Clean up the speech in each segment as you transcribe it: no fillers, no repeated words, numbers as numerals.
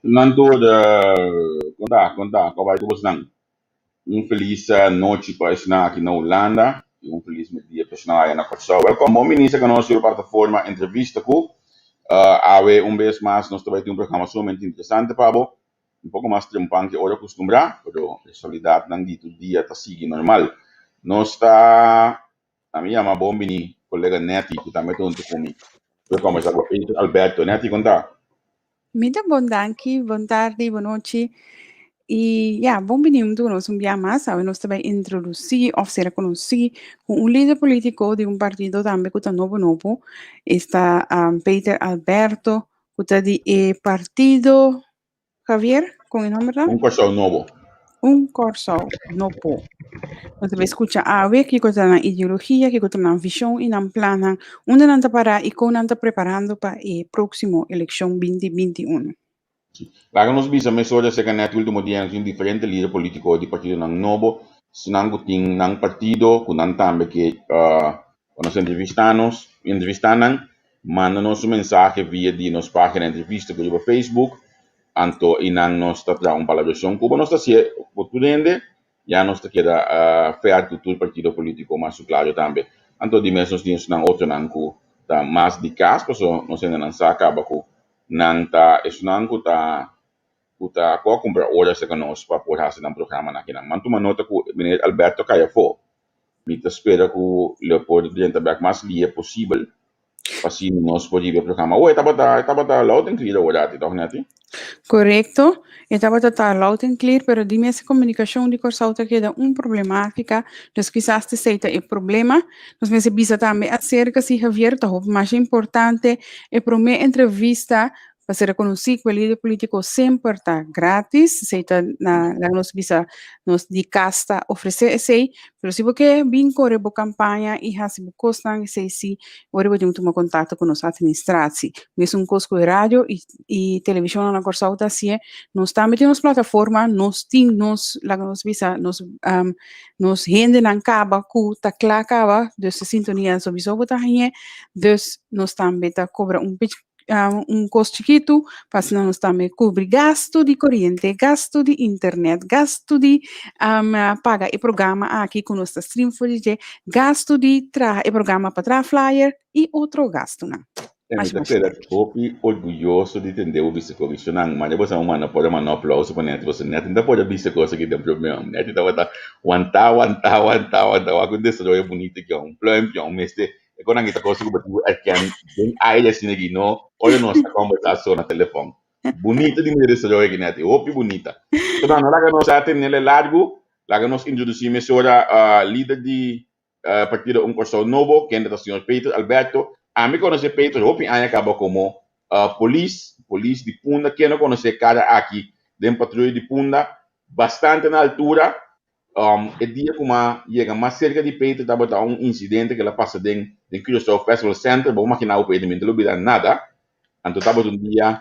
Nando conta, como vai tudo bem? Feliz noite para estar aqui na Holanda e feliz dia para estar aí na Portugal. Welcome, bom ministro que nós plataforma entrevista com Awe vez mais nós também temos programa somente interessante para pouco mais trempan que ora costumbra, pero realidade não dito dia está seguindo normal. Nós está a minha uma bom mini colega Neti que também está junto comigo. Welcome, Alberto Neti conta. Mida bom danke, boa tarde, boa noite. E bom bem-vindo nós um dia mais, nós também introduzir, ou ser conhecido com líder político de partido também que está novo, está Peter Alberto, que está de partido, Javier, com o nome lá? Corso novo. Corso novo. Você vai escutar a ver que está na ideologia, que está na visão e na plano, onde não está para e como não está preparando para a próxima eleição 2021. Lá nos bisa mesora se canete último dia em diferente líder político de partido nang novo, sinango ting nang partido, kunan tambe que nos entrevistanan, manda nos mensaje via di nos página entrevista que no Facebook, anto inang nos tra palabração cuba nos se oportunende, ya nos queda fear tudo partido político mais claro também. Anto di mesos dias nang outro nang ku ta mais de cas, so nos ainda não saca abaco nanta esunang kuta ko comprar horas sa kanos para poder fazer um programa na kinang. Mantuma nota ko Ministro Alberto kaya fo. Mita espera ko Leopoldo diante back mas liya possível. Pasi nos pode ver programa. Oi, tava loud and clear agora, então, né? Correcto, estava total loud and clear, pero dime essa comunicação de Corsauta que é problemática, dus quizás te aceita o problema, nós me bisa também acerca se Javier tá mais importante é para uma entrevista para ser reconhecido que o líder político sempre está grátis, aceita na nos bisa nos de casta oferecer esse, mas se você bem corre a campanha e se você costan sei se ora você tomar contato com nossa administração, mesmo cosco de rádio e televisão na Corsauta se nós também temos plataforma, nós temos lá nos bisa nos rende na caba cu tá clara dus de sintonia sobre isso botar aí, dus nós também tá cobra custo chiquito, para nós também cobrir gasto de corrente, gasto de internet, gasto de paga e programa aqui com nossa stream footage, gasto de e programa para tra flyer e outro gasto, né? Mas estou orgulhoso de entender o vice-corrigio, mas depois a uma não pode mandar um aplauso para o neto, você neto não pode vice-corrigio que tem problema, neto estava aguentar, aconteceu é bonito que é plano, que é mês e quando a gente consegue bater aqui bem aí assim aqui não, olha nossa conversação no telefone, bonito de me dizer que neto, opi bonita. Então não lá que nós atendemos largo, lá que nós introduzimos agora líder de partido Corso Novo, que é o senhor Peter Alberto. A mim conhecer Pedro, eu acaba como polícia de Punda, que não conhece cara aqui, de patrulha de Punda, bastante na altura. E dia como chega mais cerca de Pedro, estava incidente que ela passa dentro do Curaçao Festival Center, vou maquinar o Pedro, não olvidar nada. Então estava dia,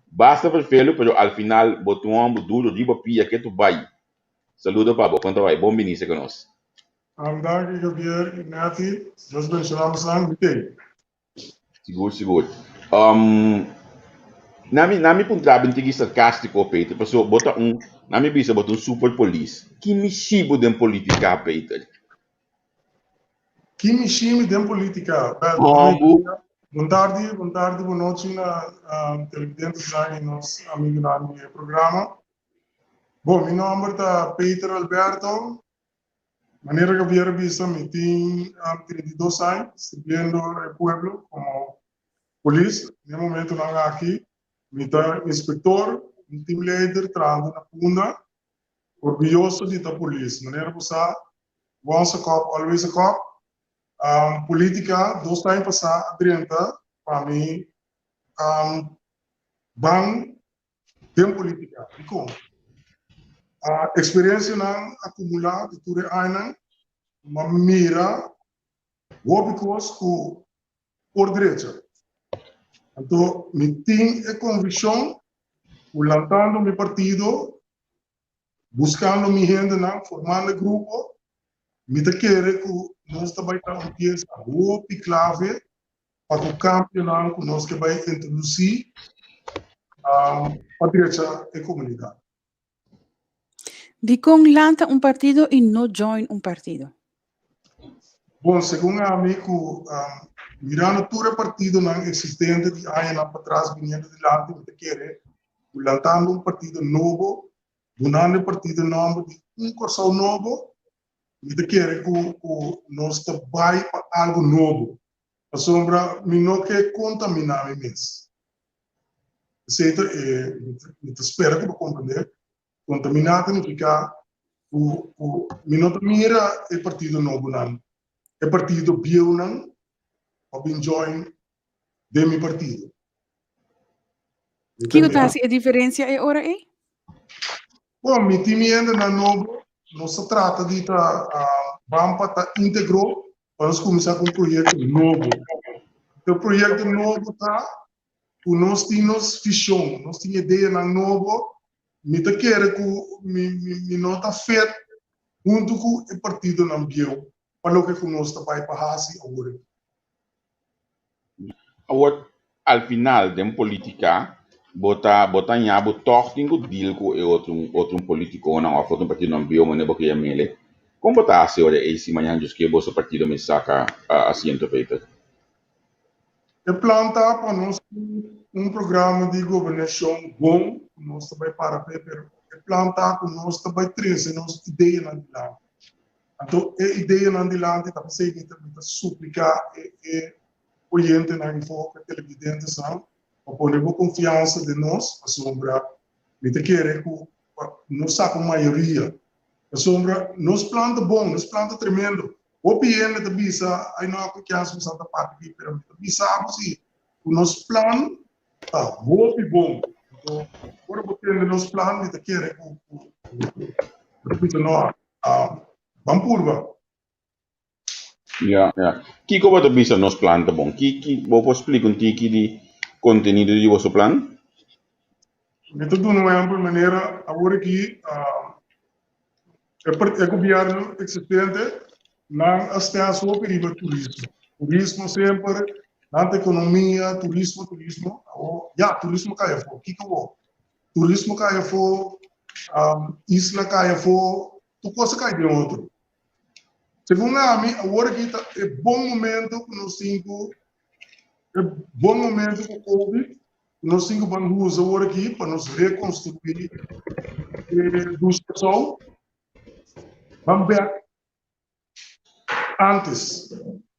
basta perfeito, mas ao final botou duro de papia que tu vai. Saludo para você, quanto vai, bom ministro conosco. Danke, Javier, Ignati, Deus abençoe ang bitin. Seguro. Nami puntrabi tigi sarcastico, Peter, perso bota nami bisa bota super police. Que me chibo den politica, Peter? Que me chime den politica? Boa tarde, boa noite na televidentes e nos amigos no programa. Bom, meu nome é Peter Alberto. Maneira que vier vista, me tem 32 anos, sirviendo el pueblo como policía. En el momento não aqui, me está inspector, team leader, trando na Punda, orgulhoso de estar polícia. Maneira que você, once a cop, always a cop. Política, 2 anos passar, 30, para mim, bang, tem política. E como? A experiência não acumulada de tudo anos, uma mira, óbvios com por direita. Então, me tem a convicção, levantando meu partido, buscando minha gente, formando grupo, me te querer que nós também estamos pieza óbvio clave para o campeonato que nós que vai introduzir a direita e comunidade. Di con lanta un partido e no join un partido. Bom, segundo a amigo, mirando todo o partido não existente que há lá para trás, vindo de lá, que quer, lantando um partido novo, donando um partido novo, de corso novo, e te quer que nós vai para algo novo. A sombra, me não quer contaminar mesmo. Aceita, me espera que eu compreender. Contaminar significa me não mira o partido novo não. O partido bio não, ou join de mi partido. Que está a diferença é ora aí? Bom, mi time ainda na novo, não se trata de vamos para íntegro, vamos começar com um projeto novo. O projeto novo está, nós temos visão, nós temos ideia na novo, me te quer que me não está feito junto com o partido não bio, para o que nós está vai para assim agora. Agora, al final, de política, bota nyabo toch tingo deal com outro político não a foto partido não bio mas porque é mele. Como bota a senhora esse manhã just que o partido me saca assento feita. É plantar para nós programa de governação bom, nós também para ver, é plantar com nós também trazer nossa ideia na dilante. Então, a ideia na dilante está sendo suplicar oyente na enfoque televidente são para pôr confiança de nós, a sombra, me te quer que nós saca maioria, a sombra, nós planta bom, nós planta tremendo. O PN da bisa, aí não há confiança com essa parte aqui, mas bisa assim, o nosso plano tá bom. Então, agora botando nosso plano, me te quer que nós vamos curva. Que como você bisa nos plano tá bom? Que vou explicar um tiki de conteúdo de vosso plano? Então, de uma ampla maneira, agora aqui é governo existente não está só perigo turismo. Turismo sempre, na economia, turismo, turismo cai fora. O que é o turismo cai fora, isla cai fora, tu coisa cai de outro. Segundo a mim, agora aqui é bom momento que nós cinco, é bom momento com o Covid, nós cinco vamos usar agora aqui para nos reconstruir dos pessoas. Vamos ver antes,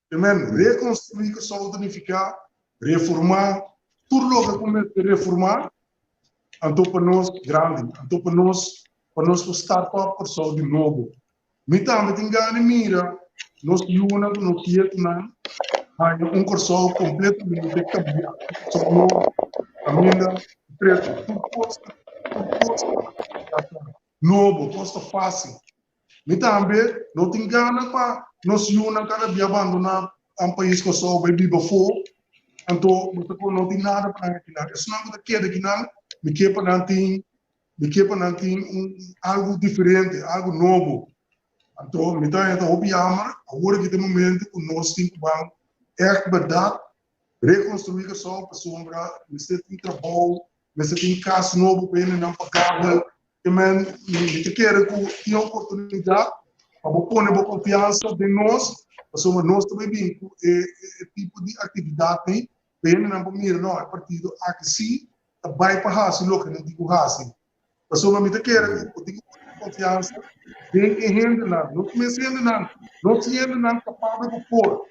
também reconstruir que só significa reformar, tudo logo que começa a reformar, então para nós grande, então para nós estar para a pessoa de novo. Me também tem que mira, nós una, nós não, há curso completamente cambiado, só novo, caminha, preto, tudo novo, costa fácil. Me também não tem gana para nós una cada dia abandonar um país que só vai viver fora, então não tem nada para aquilo. Isso não é que daqui não, me quer para não tem algo diferente, algo novo. Então me tá então opiamar, agora que tem momento que nós temos que é verdade reconstruir que só para sombra, você tem trabalho, você tem casa novo para ele não pagar. Também me quer que tenha oportunidade para pôr a confiança de nós, para nós também bem tipo de atividade, bem não mira não a partido aqui sim, vai para assim logo não digo assim, para me quer que tenha confiança, bem em renda não comecei não tinha não capaz de pôr,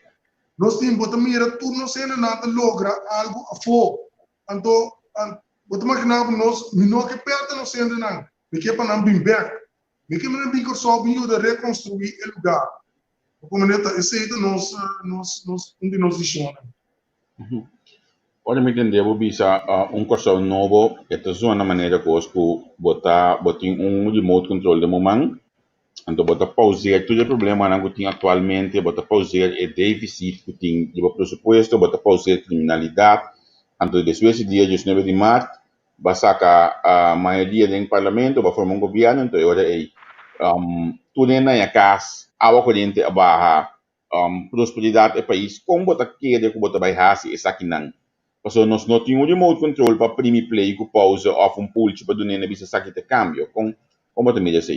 nós temos que mira tudo não sendo nada logra algo a for, então vou imaginar nós não que perto não sendo não me quer para não vir back, me quer para não vir só vir de reconstruir o lugar. Como neta, esse aí onde nós deixamos. Olha, me entendeu, bisa curso novo, esta é uma maneira que os botar remote control de momento, então botar pausar todo o problema que tem atualmente, botar pausar o déficit que tem de presupuesto, botar pausar criminalidade, então depois desse dia, 19 de março, vai sacar a maioria do parlamento, vai formar governo, então agora é tudo na casa, água corrente abaixo, prosperidade do país, como botar querer que botar vai fazer isso aqui não. Porque nós não temos um remote control para primeiro play com pausa ou pulse para donar bisa sakit de cambio. Como te me diz?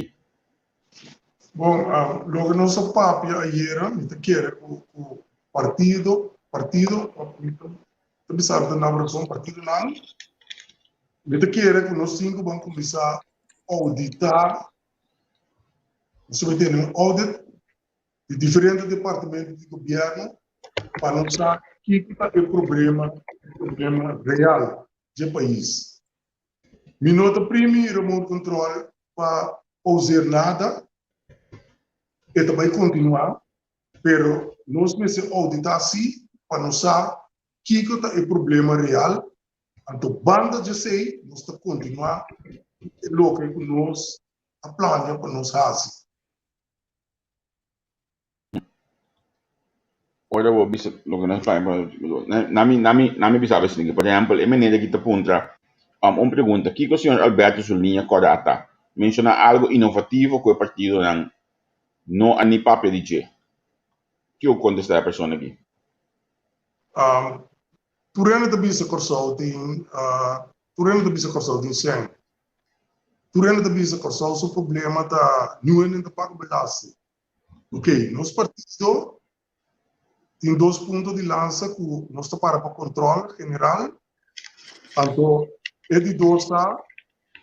Bom, logo nosso papo ayer, me quer o partido, tu sabe da nabração partido não, me quer que nós cinco vamos começar a auditar, nós vamos ter um audit de diferentes departamentos de governo para não saber que é o problema real do país. Minuto primeiro, remote control para fazer nada, e também continuar, mas nós precisamos auditar assim para não saber que é o problema real. Então, banda de sei, nós temos que continuar o que nós planejamos para nós fazer. Olha, vou bisa lo que nós fazemos, nami bisa assim, por exemplo, é maneira que te punta pergunta, que o senhor Alberto Zulinha Corata menciona algo inovativo que o partido não ani papel de que eu contestar a pessoa aqui. Turena da bisa consulting, sim. Turena da bisa consulting, o problema da nuance da pago bedaço. Ok, nosso partido tem 2 pontos de lança que nós está para controle general. Então, é de 2 está,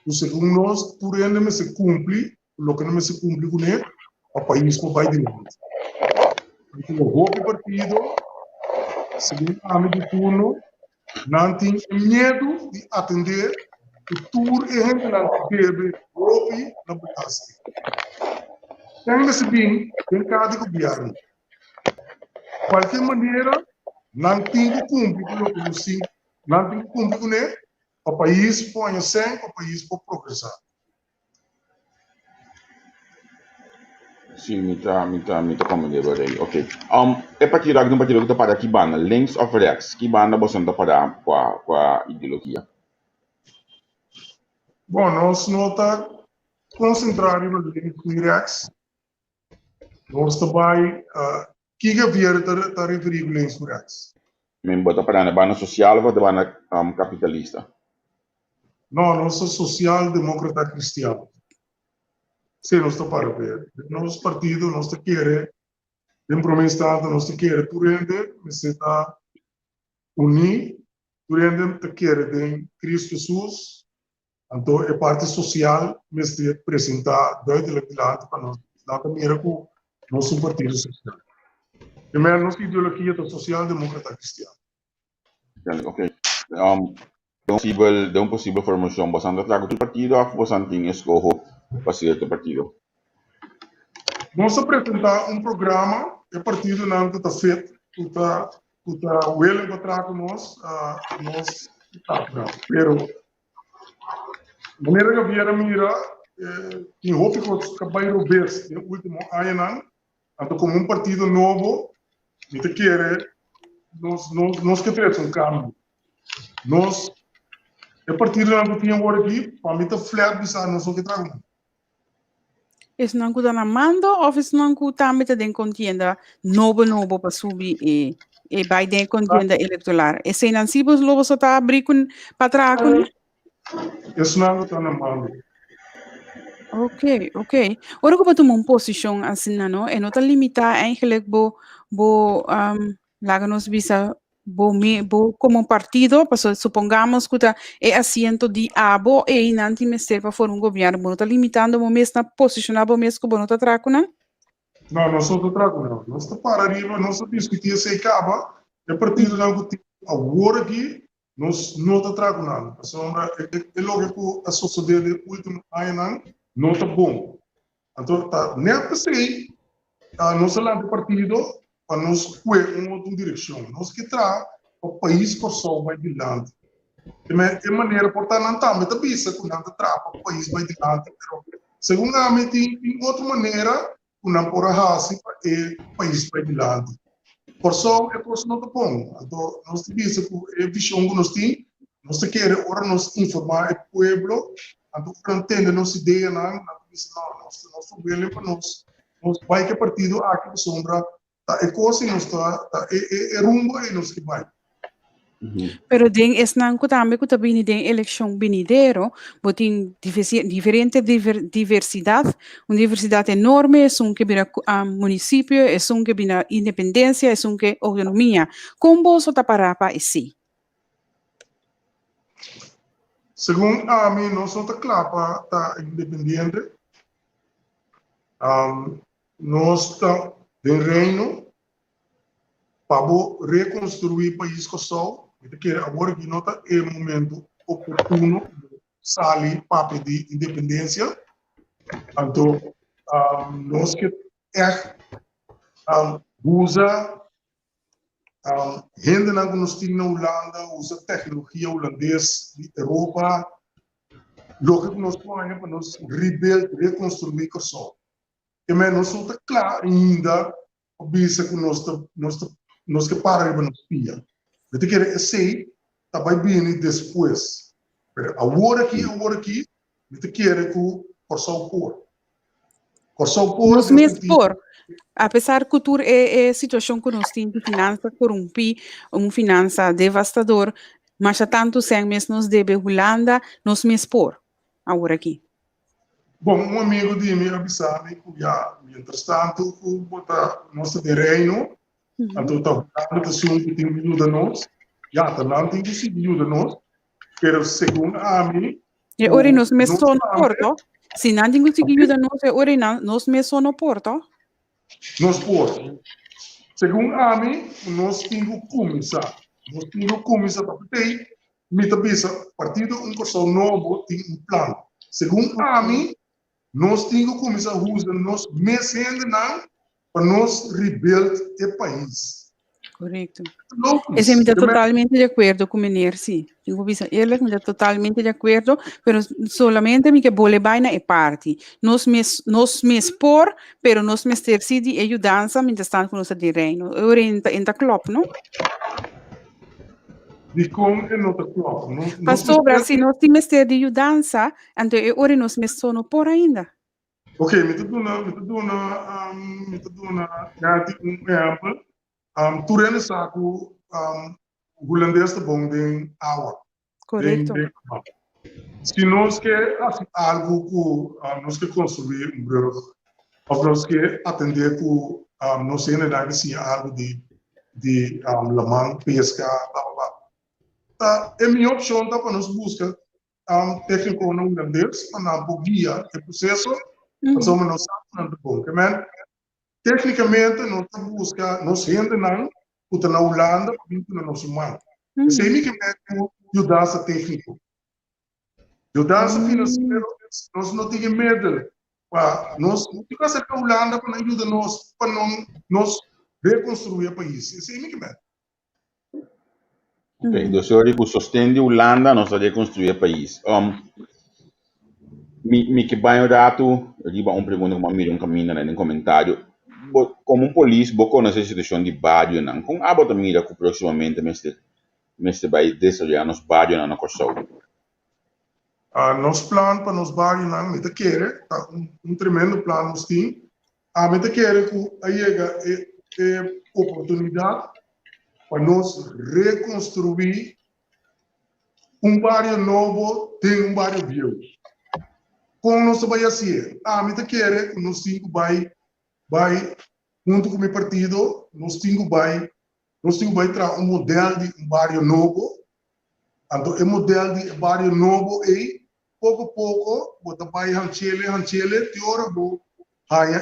o segundo nós, turena não se cumpre, o que não se cumpre com ele, o país não vai adiante. Então, o partido, segundo ano de turno, não tem medo de atender o tour e a gente não deve ouvir na população. Tenha-se bem, tem cada governo. De qualquer maneira, não tem que cumprir com o que não tem que cumprir com ele, o país põe sem, o país pode progressar. Sim, me tá como de agora. Ok. É partido que está para que banda, links of rex, que banda você está para com a ideologia. Bom, nós não está concentrado no links e rex. Nós também que governo está referindo links e rex. Me bota para a banda social ou a banda capitalista? Não, nós somos social-democrata cristiano. Sim, nós estamos para ver. Nosso partido, nós queremos, em primeiro instante, nós queremos, turende, nós está unir, turende, queremos Cristo Jesus, então, a parte social, nós te apresentar, dois elementos para nós, na primeira com nosso partido social. Primeiro, nossa ideologia é social-democrata cristiano. Ok. De uma possível formação, você anda atrás do partido ou você tem escolha para ser do partido? Vamos apresentar programa, o partido não está feito, está well para trás com nós, mas de maneira que eu viera mira, em roupa que vai ver no último ano, então como partido novo, a gente quer, nós queremos cambio. Nós, o partido não tinha agora aqui, para mim está flat, bisa nós o que trago. Isso não está na mando ou isso não está metendo em contienda novo para subir e vai em contienda eleitoral. Esse não se você logo só está abrir para trás com. Isso não está na mando. Ok. Ora que tomar uma posição assim, não? E não está limitada eigenlijk lá nos visa como um partido, supongamos que é assento de abo e não tem mestre para for um governo, não está limitando o mesmo na posicionar o mesmo que não está tracando? Não, nós não estamos tracando. Nós estamos para arriba, nós estamos discutindo se acaba, e partido não tem agora aqui, nós não estamos tracando. A sombra é logo que a sociedade último ano não está bom. Então, nem para sei, nós lá do partido para nos coer uma outra direção. Nós que traz o país que só vai adiante. De maneira, portanto, não está, mas bisa que não traz o país vai adiante. Segundamente, em outra maneira, não por assim o país vai adiante. Por isso, é coisa não está bom. Então, nós bisa que a visão que nós temos, nós queremos agora nos informar o povo, então, para entender nossa ideia, nós problema para nós vai que partido aqui sombra é coisa e nós é rumbo e nós que vai. Pero den es nan ko también ko tabi ni den elección venidero, botin diferente diversidad, una diversidad enorme, es un que vira municipio, es un que vira independencia, es un que autonomía. ¿Cómo vos taparapa es sí? Según a mí, nosotros clapa está independiente. Nós está de reino para reconstruir o país que só. Que agora que não está é o momento oportuno sair para pedir independência. Então, nós que usa gente que nós temos na Holanda, usa tecnologia holandesa de Europa, logo que nós podemos para nós reconstruir o só. E mas nós estamos claro ainda o bisa que nós que para nós pia. Eu quero sei tá vai bem depois. Mas agora aqui, eu quero que por só por Nós mesmos por, apesar que tudo é situação que nós temos de finança corrompida, finança devastador, mas há tanto sem mesmo nos deve Holanda, nós mesmos por, agora aqui. Bom, amigo de mim avisou-me que já, entretanto, que botar nosso terreno, então está falando que tem que ajuda nós, já também tem que se ajuda nós, mas segundo a mim, e ora nós mesmos só no porto, se não tem que ajuda nós, ora nós mesmos só no porto. Nós porto. Segundo a mim, nós temos que começar. Nós temos que começar para ter, me tabisa, partido pessoal novo tem plano. Segundo a mim, nós temos que começar a usar nós mesmos para nós rebuild o país. Correto. Eu estou totalmente de acordo com o menino, sim. Eu vou dizer, ele está totalmente de acordo, mas solamente me que bole baina é parte. Nós mes por, pero nós mes decidi ajudança, mientras estamos com nosso terreno. Eu ainda klop, não? De como é não klop, não? Pastor, se nós temos de ajudança, então eu nós mes sono por ainda. Ok, me tudo na, já tem exemplo. Turene saco holandês de bom de água. Correto. Se nós quer algo que nós quer construir brug, ou nós quer atender que nós ainda se algo de lamang pesca, blá. É minha opção para nós buscar técnico no holandês para guiar o processo, então nós sabemos bom, tecnicamente, nós buscamos, nós ainda não, porque na Holanda, na nossa mão. Isso é que é ajudança técnica. Ajudança financeira, nós não temos medo. Nós não temos que a Holanda para ajudar nós, para nós reconstruir o país. Isso é que é. Ok, do senhor que sostende a Holanda, nós vamos reconstruir o país. Me que banho dato, eu digo pergunta como a caminha no comentário. Como polícia, você conhece a situação de barrio, não? Com a bota mira que proximamente mestre vai desenvolver nos barrios na Kosovo. Nosso plano para nos barrios não, me quer tremendo plano nós temos. Me quer que a oportunidade para nós reconstruir barrio novo, tem barrio velho. Como nós vai assim? Me quer que nós temos vai junto com o meu partido, nós temos que trazer modelo de barrio novo. Então, o modelo de barrio novo é, pouco a pouco, você vai hanchele, de hora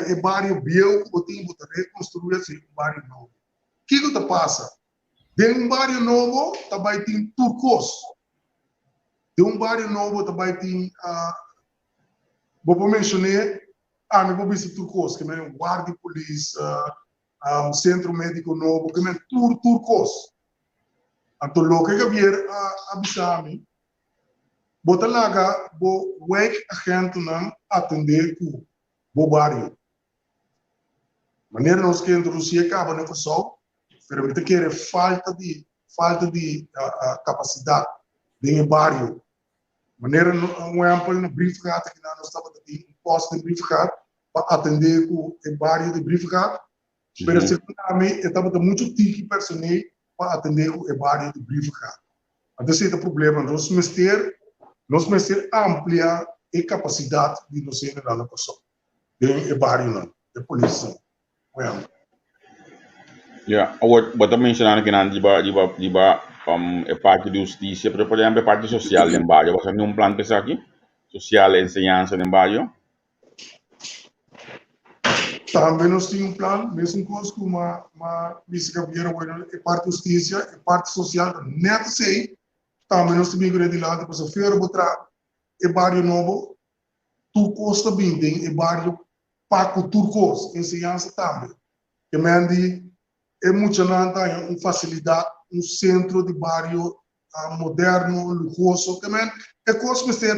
é barrio velho, você tem que reconstruir esse barrio novo. O que passa? De barrio novo, também tem turcos. De barrio novo, também tem, vou mencionar, me vou visitar turcos, que é guarda de polícia, centro médico novo, que é turcos. Então, o que eu vier avisar-me, bota lá, vou a gente não atender o barrio. Maneira nós que introduzir acaba no Kosovo, mas eu quero falta de capacidade de barrio. Maneira um exemplo no briefcard que nós estamos tendo posto de briefcard para atender o barrio de briefcard, mas seguramente estava muito tique personal para atender o barrio de Brivica. Então, esse é o problema. Nós precisamos ampliar a capacidade de nós ir na pessoa. De barrio, de polícia. Well. Yeah, what I mentioned again, a parte de justiça, pero por exemplo, a parte social em barrio. Você tem plano para isso aqui? Social, enseñanza em barrio? Também nós temos plano, mesmo coisa como uma vice-cabeira, a parte de justiça, a parte social, neto sei, também nós temos que ir lá, depois a feira, botar o barrio novo, tu costa bem, tem o barrio Paco Turcos, enseñanza também. Que mande é muito nada, facilidade, centro de barrio moderno, luxuoso, que é coisa que você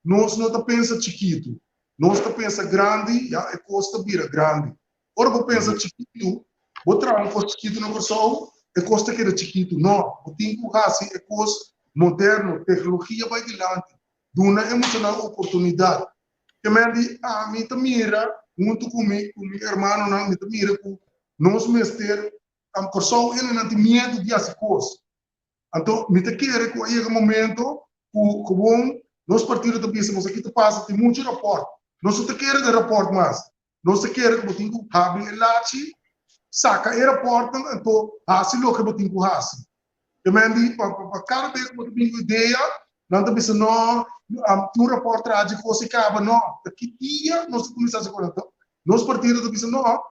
nós não pensa chiquito, nós não pensa grande, já é costa vira grande. Ora, você pensa chiquito, você traz coisa chiquito na pessoa, é costa que é chiquito, não, você tem que fazer é coisa moderno, tecnologia vai adiante, duna é muito na oportunidade. Que mande me mira, junto com meu irmão, não me mira com nós mestre am corso ele não tem medo de as coisas. Então, me te quer que aí momento o bom nós partidos da pensamos aqui te passa tem muito rapport. Nós te quer de rapport mais. Nós te quer que botinho abre lachi saca o rapport então assim lo que botinho assim. Eu mandi para cada vez que botinho ideia não te pensa não tu rapport traz coisa que acaba não. Que dia nós começamos a falar nós partidos da pensa não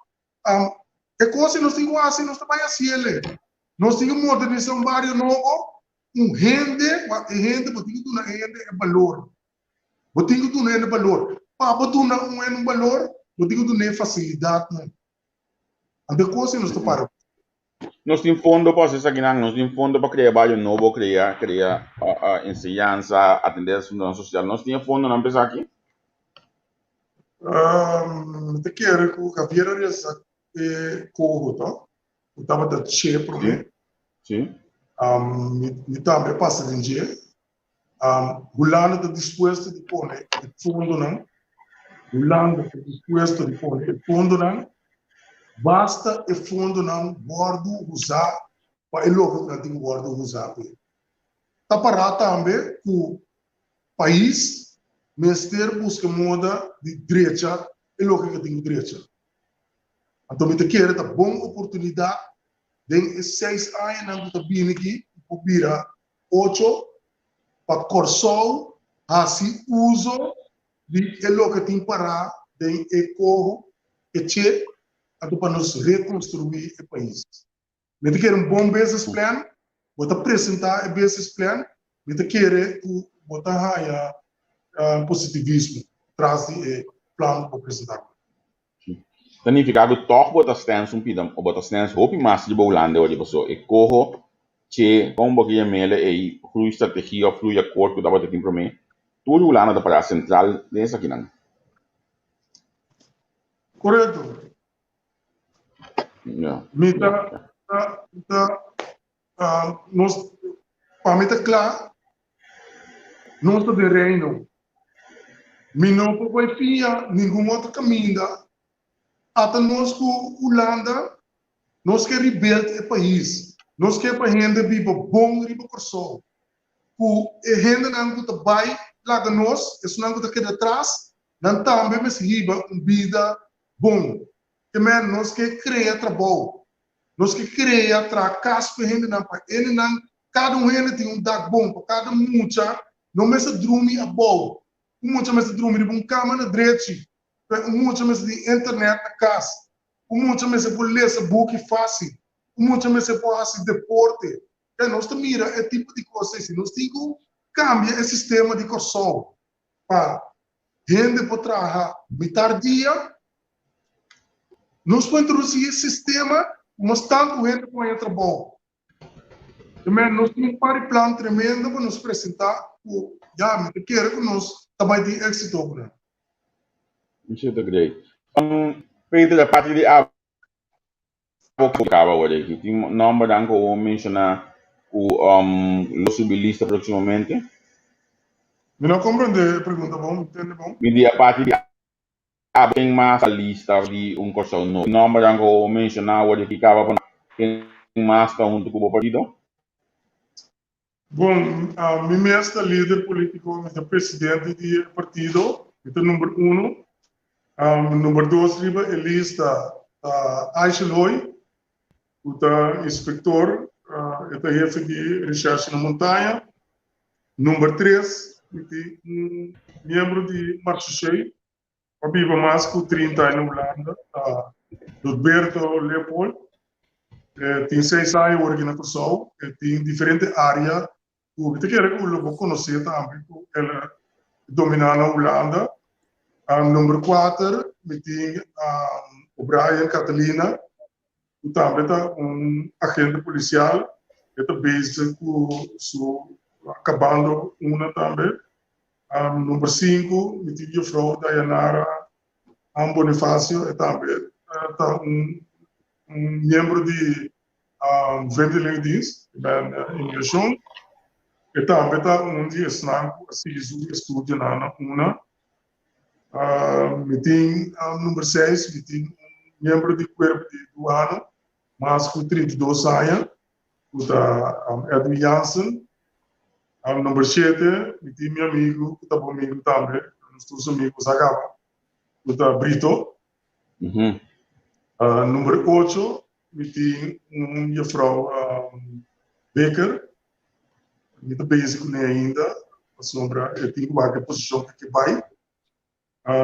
é coisa que nós temos assim, nós também assim ele. Nós temos modernizar um barrio novo, rende, botinho do na rende é valor. Botinho do na é valor. Para botar um valor, botinho do na é facilidade, né? Ande coisa nós estamos para. Nós temos fundo para isso aqui, nós temos fundo para criar barrio novo, criar enseñanza, atender a sua social. Nós temos fundo não pensar aqui? Te quero que o Javier corro, tá? Eu estava da cheia para mim. Sim. Me também passa de dia. Holanda está disposto de pôr o fundo não. Holanda está disposto de pôr o fundo não. Basta o fundo não bordo usar para ele logo não tem bordo usar. Tá parado também o país mestre busca moda de direita e logo que tem direita. Então, me quer uma boa oportunidade de 6 anos não está vindo aqui, para virar 8, para corso, assim, uso de lo que tem para de ecorro, e che, para nos reconstruir o país. Me quer bom business plan, vou apresentar o business plan, me quer botar positivismo, traz o plano para apresentar. Significado toch botar stance pidam o botar stance hopi mas de bolande o de pessoa e corro che como que mele e flui estratégia flui acordo que dá para ter para mim tudo lá na para central dessa aqui não correto yeah. Nós para mim tá claro nós do reino não vai fia nenhum outro caminho até nós com Holanda, nós que rebelde o país, nós que para gente viva bom riba corso, com a gente não que vai lá de nós, isso não que está atrás, não também mas riba vida bom, que men nós que cria trabalho, nós que cria casa para gente não para ele não cada gente tem dag bom para cada mucha, não mais dormir a bom, mucha mais dormir bom cama na direita muitas vezes de internet na casa, muitas vezes por ler esse book fácil, muitas vezes por fazer deporte. Nós temos mira é tipo de coisa assim, nós temos que cambiar o sistema de corso para gente para trabalhar tardia, nós podemos introduzir esse sistema, mas tanto gente para entrar bom. Também nós temos um plano tremendo para nos apresentar, já me quero que nós também tenhamos êxito, né? Isso é great. Peter, a partir de pouco acaba hoje aqui. Tem nome da que eu mencionar o possibilista proximamente. Me não compreende a pergunta, bom? Entende bom? Me diga a partir de bem mais a lista de curso novo. Nome da que eu mencionar hoje aqui acaba más para un grupo partido? Bom, mi mestre líder político, é presidente do partido, é número 1. Número 2, riba, elista Aisha Loy, o inspetor, é jefe de recherche na montanha. Número 3, membro de Marchuchei, vive mais que 30 anos na Holanda, Roberto Leopold. Tem 6 anos de organização, tem diferentes áreas. Eu quero que eu conhecer também, ela domina na Holanda. Número 4, tem o Brian Catalina, que também é agente policial, está base com acabando uma também. Número 5, tem a Frau Dayanara Bonifácio, também está membro de Vreemdelingendienst, imigração. E também está de estudo na UNA. Tem número 6, tem membro do corpo de Duano, mas com 32 anos, o Edwin Janssen. Número 7, tem meu amigo, que está comigo também, nossos amigos acabam, o Brito. Número 8, tem minha Frau Becker, que está bem ainda, a sombra, eu tenho uma posição que vai.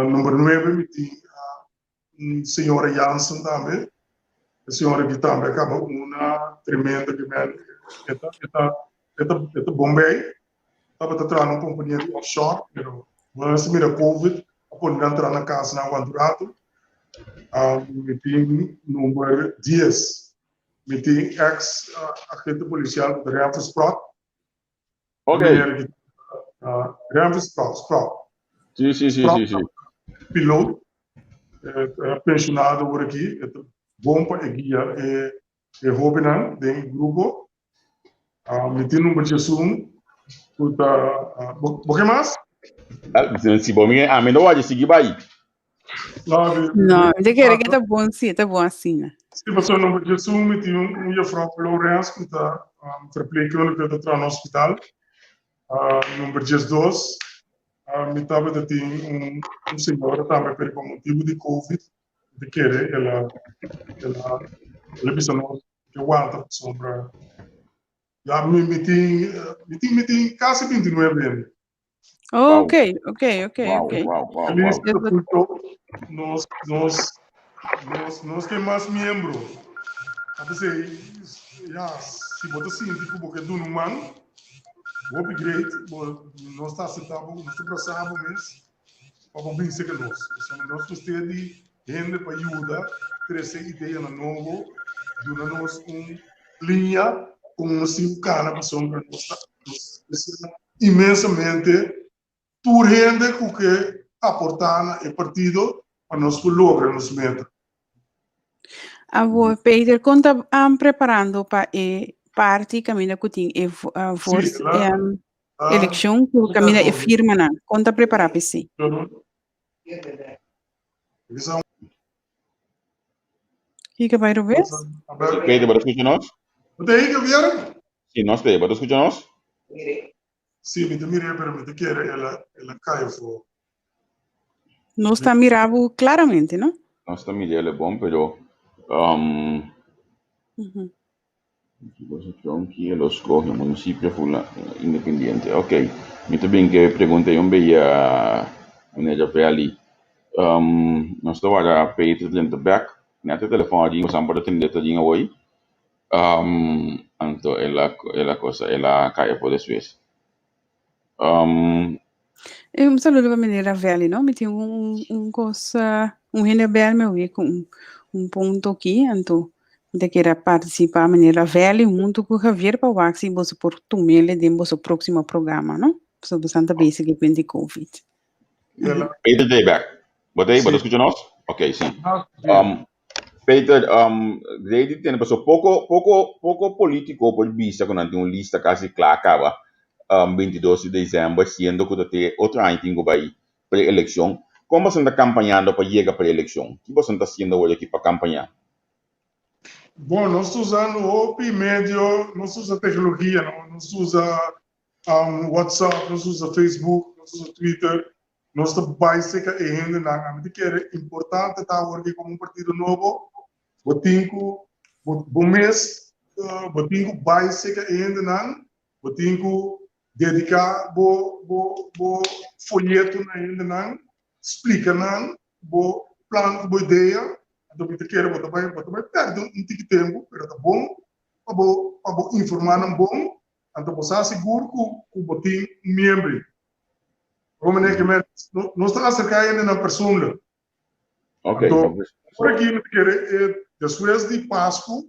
Número 9, tem a senhora Janssen também. A senhora que também acaba uma tremenda que é Bombay. Estava trabalhando numa companhia de offshore, mas se mira Covid, após entrar na casa na Guandurato. Tem número 10, tem ex-agente policial de Remford Sprott. Ok. Remford Sprott. Sim. Piloto, pensionado por aqui, é bom para a guia, é Robinan, do grupo. Tem número de Zoom, o que mais? Se bom, a mim não vai seguir aí. Não, eu quero que tá bom assim, né? Se você não número de Zoom, tem um Frau Florence, que está trabalhando que está no hospital. Número de 2. Me estava de ter senhora também por motivo de Covid, de querer ela precisa que aguenta sombra. Já me tem quase 29 anos. Ok. Wow. Nós que mais membro. Se você sentir como que é do humano, vou be great, nós está sentado, nós está abraçado mesmo, para bem ser que nós gostamos de gente para ajudar, crescer ideia na novo, dando nós linha com assim cara para sombra nós imensamente por gente que aportar no partido para nós lograr nos metas. Peter, conta preparando para parte caminha que tem força eleição que caminha e firma na conta preparar para si. E que vai ver? Peter, ¿vas a escucharnos? ¿Te que vieron? Sí, no sé, ¿vas a escucharnos? Sí, me miré, pero me quiere ela caiu fo. No está mirando claramente, ¿no? No está mirando bom, pero que los coge municipio independiente. Ok, muito bem que perguntei a Neja ali. Nós estamos a Peter dentro back, nesse telefone nós estamos atendendo dinheiro hoje. Então ela cai por desvés. Eu saludo a menina velha, não? Me tem coisa, rebel meu com ponto aqui, então de querer participar a maneira velha, muito com Javier para o Axi, você por tumele de o próximo programa, não? Sobre Santa Basic que de Covid. Peter day back. Botei, você escuta nós? Ok, sim. Peter, desde tem pessoa pouco político por vista quando tem uma lista quase clara acaba 22 de dezembro, sendo que tem outro ano tem que vai para eleição. Como você está campanhando para chegar para a eleição? O que você está fazendo hoje aqui para campanhar? Bom, nós usamos o medio, nós usamos tecnologia, nós usamos WhatsApp, nós usamos Facebook, nós usamos Twitter, nós trabalhamos ainda na medida que é importante estar aqui como partido novo, botinho, bom mês, botinho básica ainda não, botinho dedicar bo folheto ainda não, explica não, bo plano, boa ideia. Então, eu quero botar perto um tique tempo, mas tá bom, para informar não bom, então você seguro que o botim membro. Como é que nós estamos acercando na pessoa. Então, por aqui nós queremos depois de Páscoa,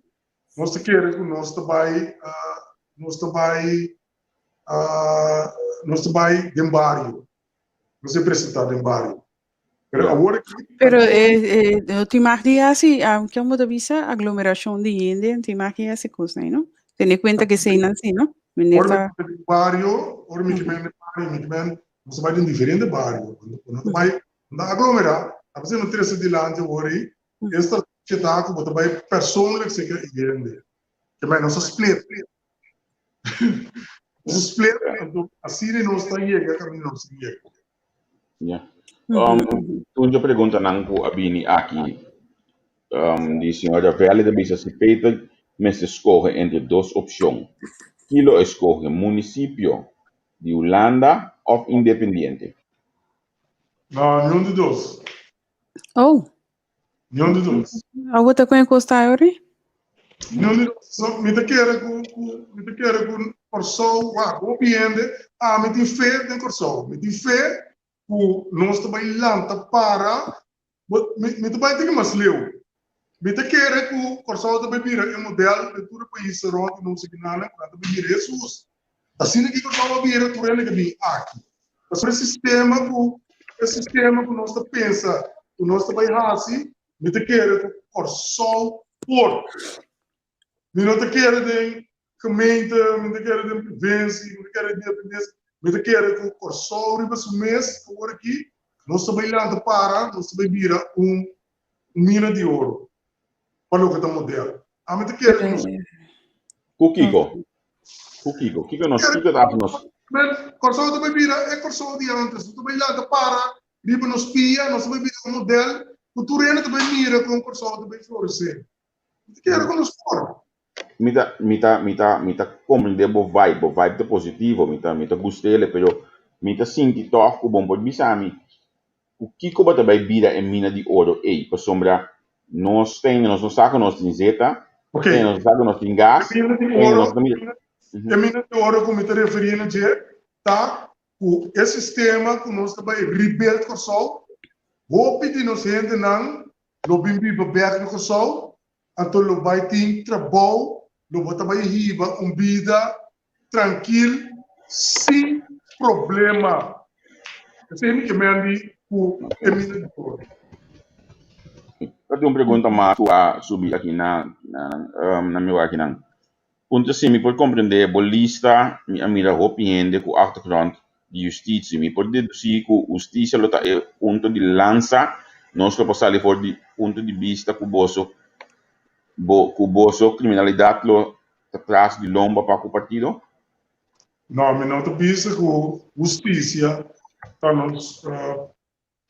nós queremos que nós vai de barrio, nós apresentar de barrio. Pero te imaginas si, aunque vamos a visa aglomeración de gente, te imaginas esa cosa, ¿no? Ten en cuenta que se así, ¿no? Ahora barrio, ahora mi você vai em diferente bairro. Quando vai na aglomerar, a pessoa não tira-se de lá, ori, esta cidade, você vai pessoas que se querem. Que vai não se split. Se split, assim não está aí, que caminho não se chega. Yeah. Tunja pergunta nanku abini aqui. Die senhora Velha bisa se Peter mas escolhe entre duas opções. Kilo escolhe município de Holanda ou Independiente? Não, nenhum de dois. Oh. Nenhum de dois. A outra coisa que está aí? Nenhum de dois. Me te quero com corso, compreende? Me tem fé de corso. Me tem fé que nós também lanta para me também tem mais leu. Me te quero que o corso também vira modelo de todo o país onde não se nada para também virar Jesus. Assim que o corso vira tudo ele que vem aqui. Esse sistema que nós pensa, que nós também assim, me te quero que o corso por. Me não te quero de gemeente, me te quero de província, me te quero de independência, me te quero que o corso riba o mês por aqui, nós também lá para, nós também vira mina de ouro. Para o que está modelo. Me te quero Kiko nós corso também vira é corso de antes, também lá para, riba nos pia, nós também vira um modelo, o tureno também mira com o corso também florescer. Me te quero que nós for. Mita compreender o vibe positivo, mita gostele, pero mita sinti toch o bom pode bisami. O Kiko bata vai vira em mina de ouro, para sombra nós não saca nós tem zeta, nós saca nós tem gás, mina de ouro como te referindo a tá o esse sistema que nós também rebuild com sol, vou pedir nós gente não, lo bimbi beber com sol, então lo vai ter trabalho lo bota vai riba vida tranquilo sem problema. Esse é que me andi o mina de ouro. Eu tenho uma pergunta mais a subir aqui na minha aqui não. Ponto assim, me pode compreender bolista, me mira opinião com achtergrond de justiça, me pode deduzir que justiça lota é ponto de lança, nós que passar por de ponto de vista que boso criminalidade lo atrás de lomba para o partido? Não, me não te pensa que justiça está nos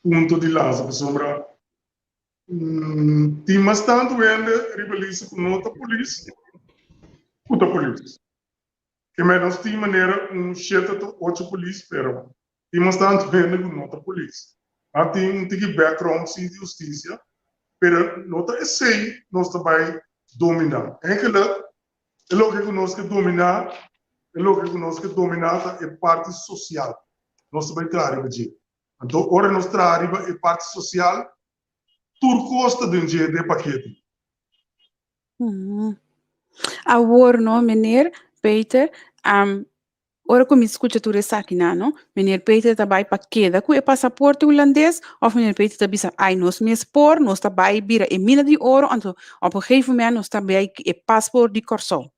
ponto de lança, por sombra tem bastante ainda rivaliza com outra polícia. Que menos tem maneira chefe de outra polícia, pero tem bastante ainda com outra polícia. Tem background de justiça, pero nota é sei nós também dominar. É que nós que dominar, é parte social. Nós também trabalhamos aqui. Então, agora nós trabalhamos é parte social. Tudo custa de paquete. Agora, não, meneer Peter, ora como escuta tu essa aqui, não? Meneer Peter também paquete, com o passaporte holandês, ou meneer Peter também ai nós me expor, nós também vira em mina de ouro, então, op een gegeven moment nós também é passaporte de corso.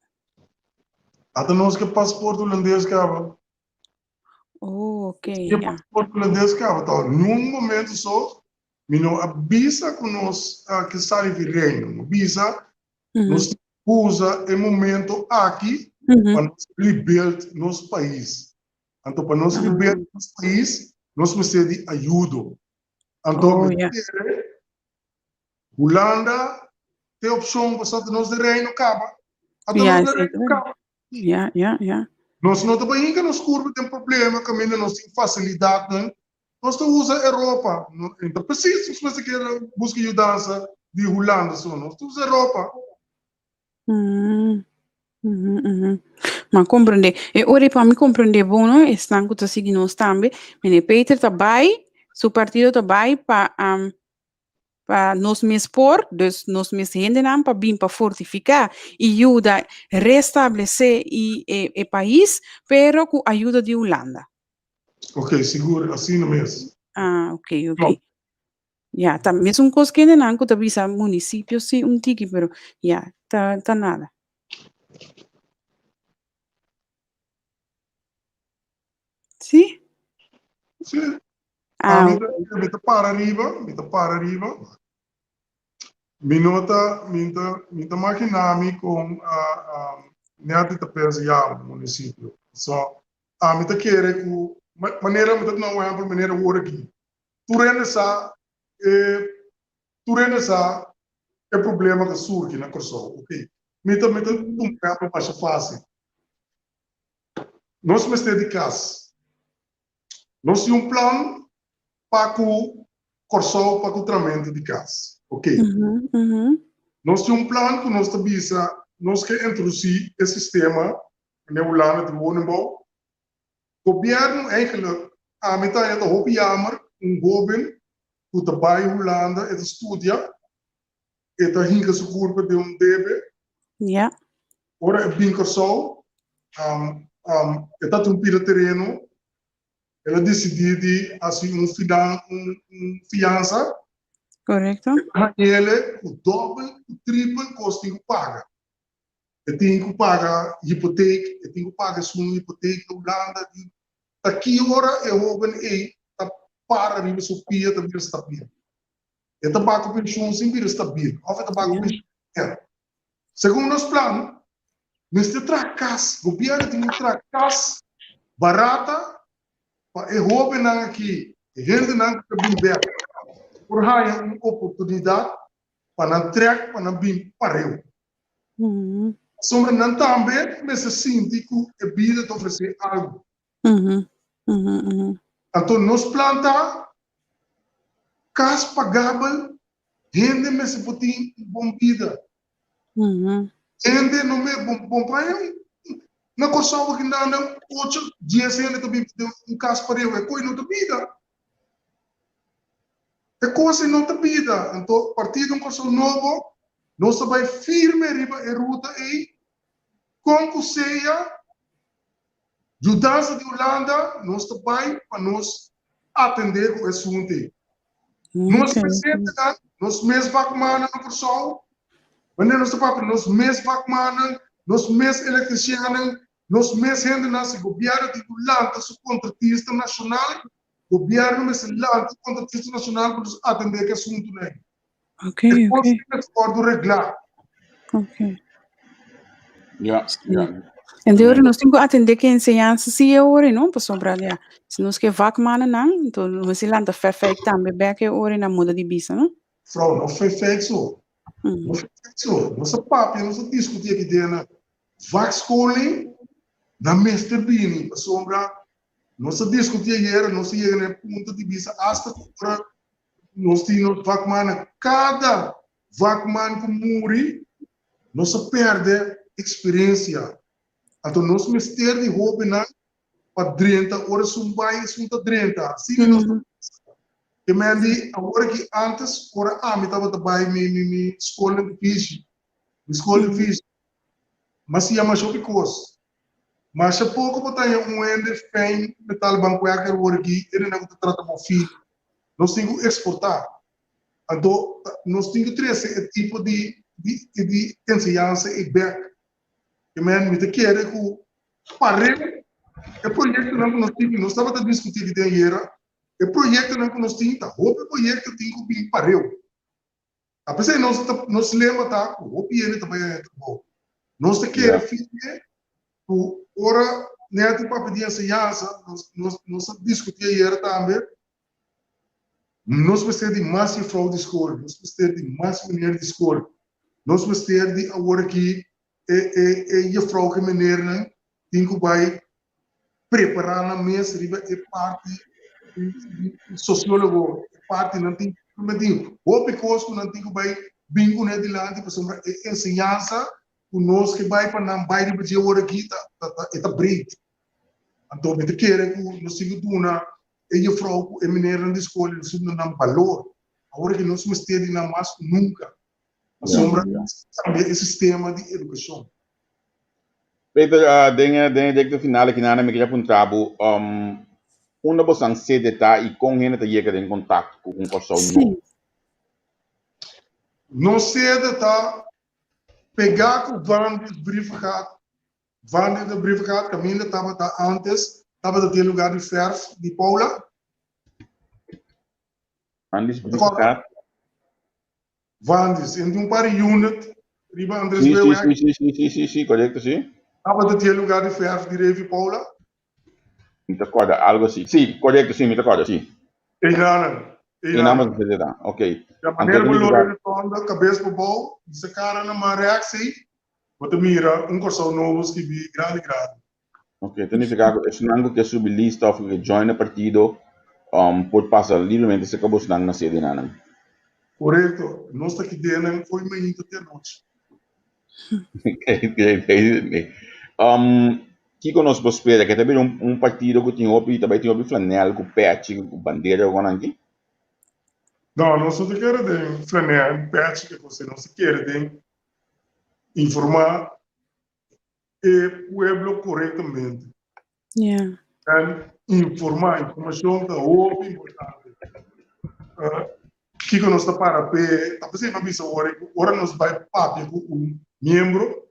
Até nós que passaporte holandês cava. Oh, ok. Que passaporte holandês cava, então, num momento só, não avisa que nós que sai de reino, avisa Nós usa o momento aqui para nós rebuild nosso país. Então, para nós rebuild nosso país, nós precisamos de ajuda. Então, Holanda tem opção para nós de reino acaba. Então, nós de reino acaba. Nós não também que nos curva tem problema, que ainda nós temos facilidade, nós não usa a Europa. Então, preciso, se você quer buscar ajuda de Holanda, nós usa a Europa. Ma compreende. E ora para me compreender bom, não? Estão que tu seguir nós também. Mene Peter também, seu partido também para nós me expor, dus nós me gente não para vir para fortificar e ajuda a restabelecer o país, pero com a ajuda de Holanda. Ok, seguro, assim mesmo. Ok. Ya, tá mesmo coisa que não que também sa município sim tiki, pero ya, tá nada. Sim? Sim. Okay. Me para arriba. Minta maquinami com neati ta persia município. So, me ta querer que maneira me ta não é por maneira o aqui. Turena sa é problema que surge na corso, ok? Me ta campo mais fácil. Nós me dedicamos. Nós temos plano para o corso para o tratamento de casa, ok? Nós temos plano que nós tabisa, nós que introduzir esse sistema na Holanda de Woningbouw. O governo eigenlijk a metade da hobby jammer jovem que trabalha em Holanda e estuda e está hinka se curva de debe. Ja. Ora é bem corso, está um pira terreno. Ela decidiu de assim fiança. Correto. Ele o dobro, o triplo custo que paga. Eu tenho que pagar hipoteca, eu tenho que pagar sua hipoteca na Holanda. Aqui agora eu vou ver para a minha sopia também está bem. Eu trabalho com pensão sempre está bem. Eu trabalho com pensão. Segundo os planos, nós temos o governo tem tracas barata para o jovem aqui, gente não que bem bem, por aí uma oportunidade para entrar para bem para eu. Sobre não também, mas sinto que a vida te oferece algo. Então nós planta casa pagável, gente me se pode bom vida. Gente não me bom pai. Na coisa que não 8 dias ele também um caso para eu é coisa não vida. É coisa não vida. Então a partir de coisa novo, nós vai firme riba a ruta aí, como seja ajudança de Holanda, nós vai para nós atender o assunto. Nós presentes, nós mesmos vacumana no pessoal, mas nós para nós mesmos vacumana, nós mesmos eletricianos, nós mesmos gente nesse governo de Holanda, o contratista nacional, governo mas Holanda, o contratista nacional para nos atender que assunto né. Ok. Pode reglar. Ok. Ja. Então, nós temos que atender que ensinança se é hora, não? Para sobrar, já. Se nós quer vacmana, não? Então, nós se lanta perfeito também, bem que é hora na muda de bisa, não? Frau, não foi feito isso. Não foi feito isso. Nossa papo, nós discutimos aqui dentro. Vaxcoling, na mestre bini, para sobrar. Nós discutimos aí, nós ia na ponta de bisa, hasta agora, nós tínhamos vacmana. Cada vacmana que morre, nós perde experiência. Então, nós mistério de roupa para 30 horas, vai, sunta 30. Sim, nós que me ali, agora que antes, agora me estava trabalhando na escola de fish. Mas se chama Shopicos. Mas há pouco, eu tenho ende fém, metal banco, que agora aqui, ele não trata com filho. Nós temos que exportar. Então, nós temos que ter esse tipo de ensinança e back. Que me quer que parei o projeto que nós tínhamos, nós estávamos discutindo que era o projeto que nós tínhamos, o projeto tem que vir pareu. Apesar de nós lembra tá, o piano também é bom. Nós te quer fazer, o ora neto para pedir ensinança, nós discutir aí também. Nós precisamos de mais fraude de escola, nós precisamos de mais maneira de escola, nós precisamos de agora que a fraude que maneira né, tem que vai preparar na mesa, é parte sociólogo, parte não tem, como digo, o because que não tem que vai bem com ele adiante, para ensinança, o nós que vai para não vai repetir agora aqui tá break. Então, me quer que nós sigamos uma e fraude é maneira de escolha, nós não damos valor. Agora que nós não temos mais nunca. A sombra também esse sistema de educação. Peter, dentro do final aqui na minha apontava, uma pessoa sede tá e com ele tá chega em contato com um pessoal novo. Não sede tá pegar com o van de briefcard, caminho estava antes, estava daquele lugar de Ferf, de Paula. Antes briefcard. Vandis, em um par unit, riba Andrés Sim, correto, sim. Estava daquele lugar de Ferf, de Revi Paula. Me recorda, algo assim. Sim, correto, sim, me recorda, sim. E não de tá, ok. A maneira que eu respondo, cabeça para o bol, esse cara não me reação, você mira corso novo que vi grande. Ok, significa que se não que subir lista of que join o partido, pode passar livremente se acabou não na sede não. Correto, nós aqui dentro foi meio até a noite. Que conosco espera que também partido que tinha também tinha flanel com pet, com bandeira ou aqui? Não, nós só queremos de flanel, pet que você não se quer de informar o pueblo corretamente. Yeah. Informar, informação é muito importante. Que nós está para pé, está pensando na missa agora nós vai papo com um membro,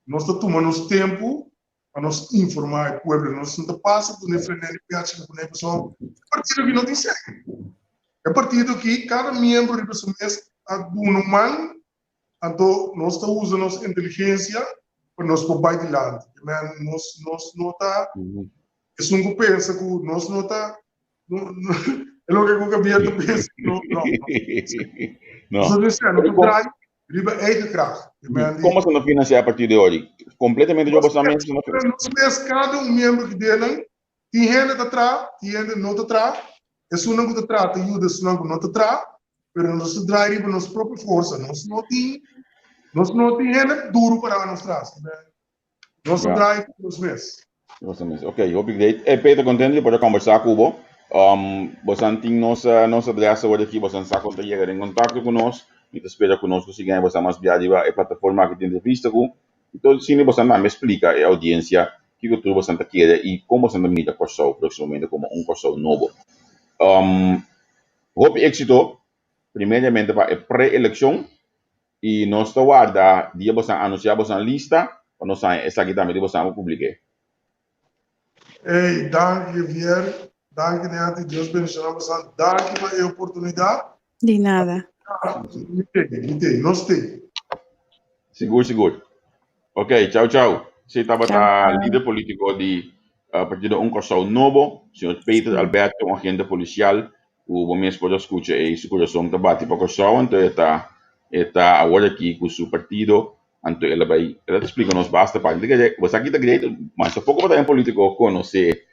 nós está tomando nosso tempo para nos informar o pueblo, nós não passa por nem frente nem piacha com nem pessoal, partido que não tem segue. É partido que cada membro de pessoa mês a um humano, então nós está usando nossa inteligência para nós poder de lado. Nós não está, isso não pensa que nós não está, é o que eu acabei de pensar. Não. Nós não traz, riba eigen kracht. Como você não financia a partir de hoje? Completamente de orçamento? Nós cada membro que tem, tem gente que está, tem gente que não está, é só não que está, tem ajuda, só não que não está, mas nós traz riba nossa própria força. Nós não tem gente duro para nós trás. Nós traz os meses. Ok, obrigado. Peter, contente de poder conversar com você. Você tem nossa adressa aqui, você está em contato conosco, e espera conosco se ganha você mais viagem a plataforma que tem entrevista com. Então, se você não me explica a audiência que você quer e como você mira o curso proximamente como curso novo. Hope éxito, primeiramente para a pré-eleição, e nós guarda dia você anunciar você lista, para nós exatamente você publicar. Dank Javier. Dank, Neati. Deus abençoe você. Dank pela oportunidade. De nada. Nós temos. Seguro. Ok, tchau. Você estava líder político de Partido Corso Novo, senhor Peter Alberto, um agente policial. O mês pode escutar e seu coração bate para o Corso, então está agora aqui com o seu partido. Então ela explica-nos bastante parte. Você aqui está direito, mas se pouco para político conhecer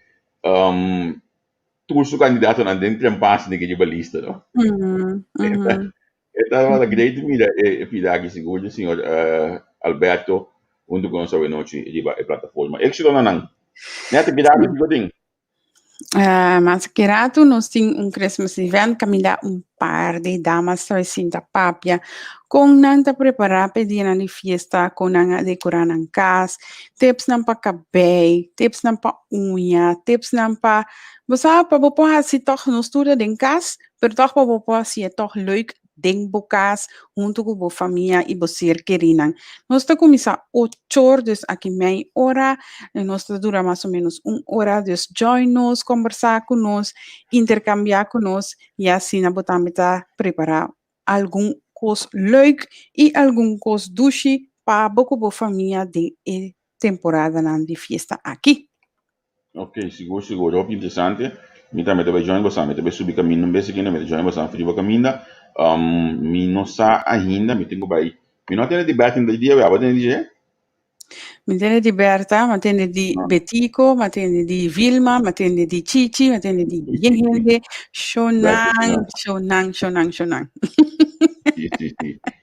tu seu candidato na dentro de passe de que lista, não? Esta uma grande mira aqui seguro, senhor Alberto, junto com a noite de plataforma. Éxito não. Neta cuidado de godinho. Mas que rato nós temos Christmas event, camila par de damas tracinta papia, com nanta preparar pedina de fiesta, com nanga decorar ang casa, tips nang pa cabelo, tips nang pa unha, tips nang pa, basta pa bopoha si toch nos tudo den casa, pero toch pa bopoha si toch leuk ding bokas, junto com a família e você queriam. Nós está começando 8 horas aqui meia hora, nós está dura mais ou menos 1 hora, dus join nos, conversar conosco, intercambiar conosco, e assim nós vamos preparar algum cos leuk e algum cos dushi para boa família de temporada na de fiesta aqui. Ok, seguro, Hope interessante. Mi também também join você, me também subir caminho, bem seguindo, me join você, fui caminho. Mi não sa ainda, me tenho vai. Mi não tenho de bater no dia, vai bater no dia. Mi tiene di Berta, mi tiene di Betico, mi tiene di Vilma, mi tiene di Cici, mi tiene di Yenhende, Shonan. Sì.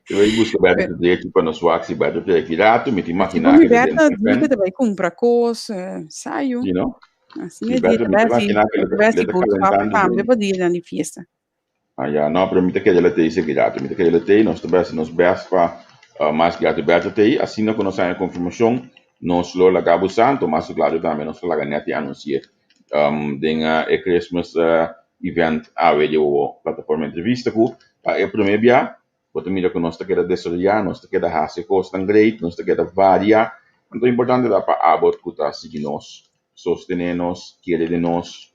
Eu vou buscar bater de tipo no swag, bater de direto, me imaginar Mi que Berta, dica te vai compra cos, saio. you know? Assim Sì, é dia, bater me imaginar que vai ele se tá botar para calentando também bem. para dia da festa. Ah, ja, no, pero mita que ela tem esse direto, mita que ela tem, nós também nos best para mais direto bater tem, assim não conhece a confirmação, nós lo lagabo santo, mas claro também nós laga net anunciar. Dengan Christmas event awal o plataforma entrevista ku, é primeiro dia, porque mira que nós queda desarrollar, nós queda hacer coisas tão great, nós queda variar, então é importante dar para abot que tá seguir-nos, sostener-nos, querer de nós,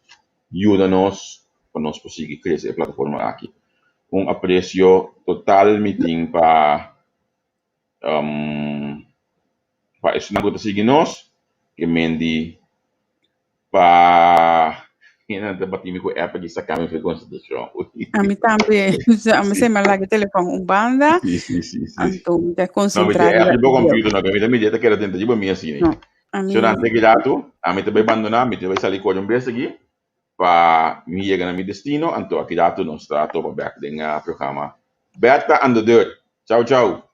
ajuda-nos, para nós conseguir crescer a plataforma aqui. Apreço total meeting para isso não está seguir-nos, que mendi para não debatir com a app de sacar minha consideração. A mim também, a mim sempre lá que telefone banda, Sim. então te Não, concentrar. mas é tipo computer, não, que me dieta que era dentro de mim assim. Não, a mim. Se eu não tenho cuidado, a mim também abandonar, me vai sair com um beijo aqui, para me chegar a meu destino, então aqui já tu não está, estou para back dengan programa. Berta and the Dirt. Ciao.